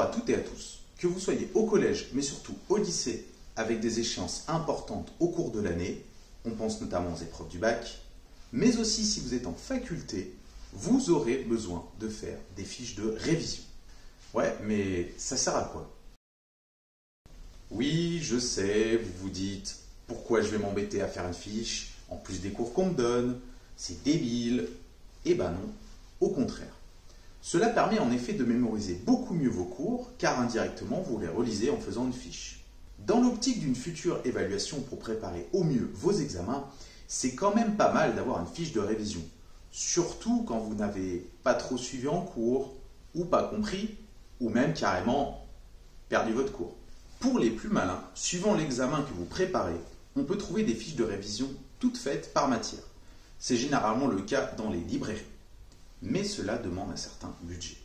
à toutes et à tous, que vous soyez au collège, mais surtout au lycée, avec des échéances importantes au cours de l'année, on pense notamment aux épreuves du bac, mais aussi si vous êtes en faculté, vous aurez besoin de faire des fiches de révision. Ouais, mais ça sert à quoi? Oui, je sais, vous vous dites, pourquoi je vais m'embêter à faire une fiche, en plus des cours qu'on me donne, c'est débile. Eh ben non, au contraire. Cela permet en effet de mémoriser beaucoup mieux vos cours, car indirectement vous les relisez en faisant une fiche. Dans l'optique d'une future évaluation pour préparer au mieux vos examens, c'est quand même pas mal d'avoir une fiche de révision. Surtout quand vous n'avez pas trop suivi en cours, ou pas compris, ou même carrément perdu votre cours. Pour les plus malins, suivant l'examen que vous préparez, on peut trouver des fiches de révision toutes faites par matière. C'est généralement le cas dans les librairies. Mais cela demande un certain budget.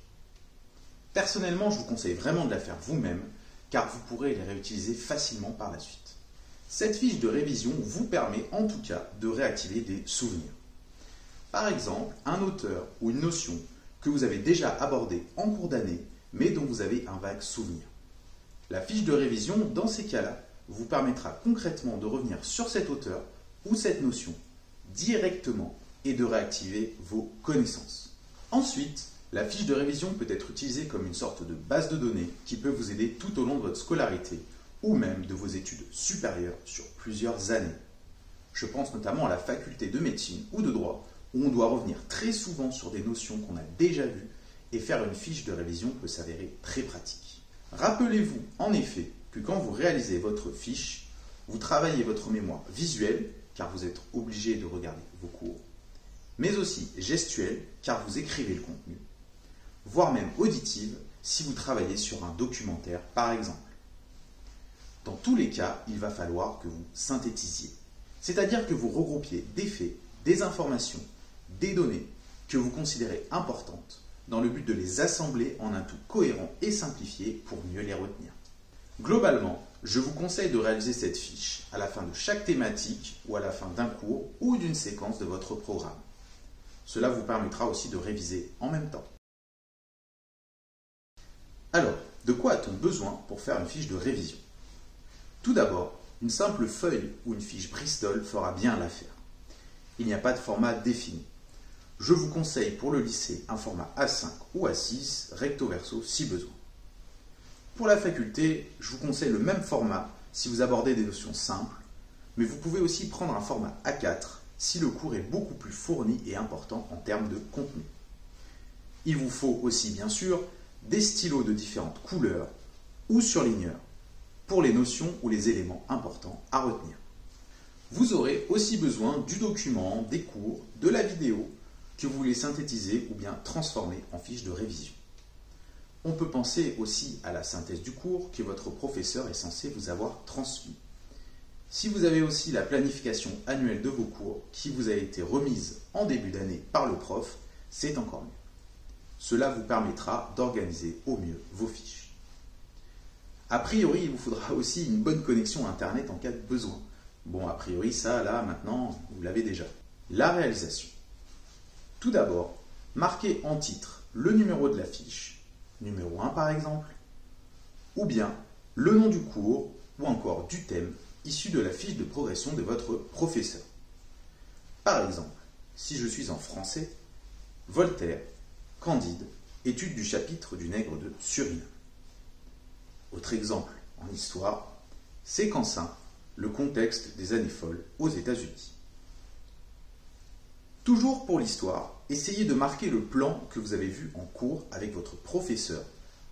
Personnellement, je vous conseille vraiment de la faire vous-même, car vous pourrez les réutiliser facilement par la suite. Cette fiche de révision vous permet en tout cas de réactiver des souvenirs. Par exemple, un auteur ou une notion que vous avez déjà abordée en cours d'année, mais dont vous avez un vague souvenir. La fiche de révision, dans ces cas-là, vous permettra concrètement de revenir sur cet auteur ou cette notion directement et de réactiver vos connaissances. Ensuite, la fiche de révision peut être utilisée comme une sorte de base de données qui peut vous aider tout au long de votre scolarité ou même de vos études supérieures sur plusieurs années. Je pense notamment à la faculté de médecine ou de droit où on doit revenir très souvent sur des notions qu'on a déjà vues et faire une fiche de révision peut s'avérer très pratique. Rappelez-vous en effet que quand vous réalisez votre fiche, vous travaillez votre mémoire visuelle car vous êtes obligé de regarder vos cours, mais aussi gestuelle car vous écrivez le contenu, voire même auditive si vous travaillez sur un documentaire par exemple. Dans tous les cas, il va falloir que vous synthétisiez, c'est-à-dire que vous regroupiez des faits, des informations, des données que vous considérez importantes dans le but de les assembler en un tout cohérent et simplifié pour mieux les retenir. Globalement, je vous conseille de réaliser cette fiche à la fin de chaque thématique ou à la fin d'un cours ou d'une séquence de votre programme. Cela vous permettra aussi de réviser en même temps. Alors, de quoi a-t-on besoin pour faire une fiche de révision? Tout d'abord, une simple feuille ou une fiche Bristol fera bien l'affaire. Il n'y a pas de format défini. Je vous conseille pour le lycée un format A5 ou A6, recto verso si besoin. Pour la faculté, je vous conseille le même format si vous abordez des notions simples, mais vous pouvez aussi prendre un format A4 si le cours est beaucoup plus fourni et important en termes de contenu. Il vous faut aussi bien sûr des stylos de différentes couleurs ou surligneurs pour les notions ou les éléments importants à retenir. Vous aurez aussi besoin du document, des cours, de la vidéo que vous voulez synthétiser ou bien transformer en fiche de révision. On peut penser aussi à la synthèse du cours que votre professeur est censé vous avoir transmis. Si vous avez aussi la planification annuelle de vos cours qui vous a été remise en début d'année par le prof, c'est encore mieux. Cela vous permettra d'organiser au mieux vos fiches. A priori, il vous faudra aussi une bonne connexion Internet en cas de besoin. Bon, a priori, ça, là, maintenant, vous l'avez déjà. La réalisation. Tout d'abord, marquez en titre le numéro de la fiche, numéro 1 par exemple, ou bien le nom du cours ou encore du thème issu de la fiche de progression de votre professeur. Par exemple, si je suis en français, Voltaire, Candide, étude du chapitre du nègre de Suriname. Autre exemple, en histoire, Séquençin, le contexte des années folles aux États-Unis. Toujours pour l'histoire, essayez de marquer le plan que vous avez vu en cours avec votre professeur,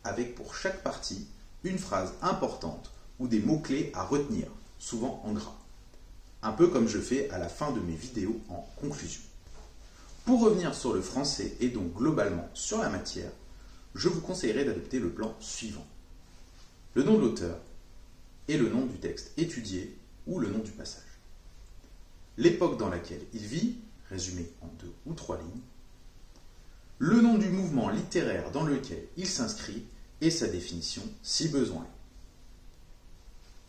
avec pour chaque partie une phrase importante ou des mots-clés à retenir, souvent en gras. Un peu comme je fais à la fin de mes vidéos en conclusion. Pour revenir sur le français et donc globalement sur la matière, je vous conseillerais d'adopter le plan suivant. Le nom de l'auteur et le nom du texte étudié ou le nom du passage. L'époque dans laquelle il vit, résumé en 2 ou 3 lignes. Le nom du mouvement littéraire dans lequel il s'inscrit et sa définition si besoin.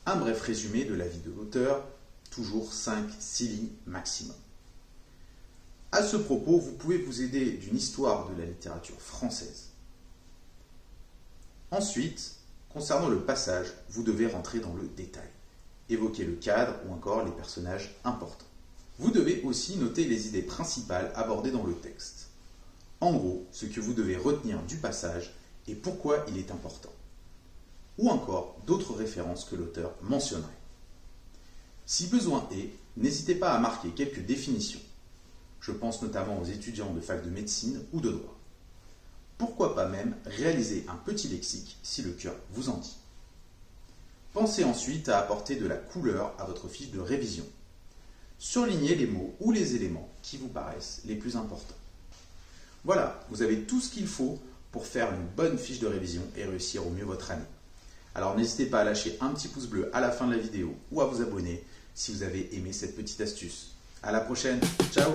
Un bref résumé de la vie de l'auteur, toujours 5-6 lignes maximum. À ce propos, vous pouvez vous aider d'une histoire de la littérature française. Ensuite, concernant le passage, vous devez rentrer dans le détail, évoquer le cadre ou encore les personnages importants. Vous devez aussi noter les idées principales abordées dans le texte. En gros, ce que vous devez retenir du passage et pourquoi il est important. Ou encore d'autres références que l'auteur mentionnerait. Si besoin est, n'hésitez pas à marquer quelques définitions. Je pense notamment aux étudiants de fac de médecine ou de droit. Pourquoi pas même réaliser un petit lexique si le cœur vous en dit. Pensez ensuite à apporter de la couleur à votre fiche de révision. Surlignez les mots ou les éléments qui vous paraissent les plus importants. Voilà, vous avez tout ce qu'il faut pour faire une bonne fiche de révision et réussir au mieux votre année. Alors n'hésitez pas à lâcher un petit pouce bleu à la fin de la vidéo ou à vous abonner si vous avez aimé cette petite astuce. À la prochaine, ciao!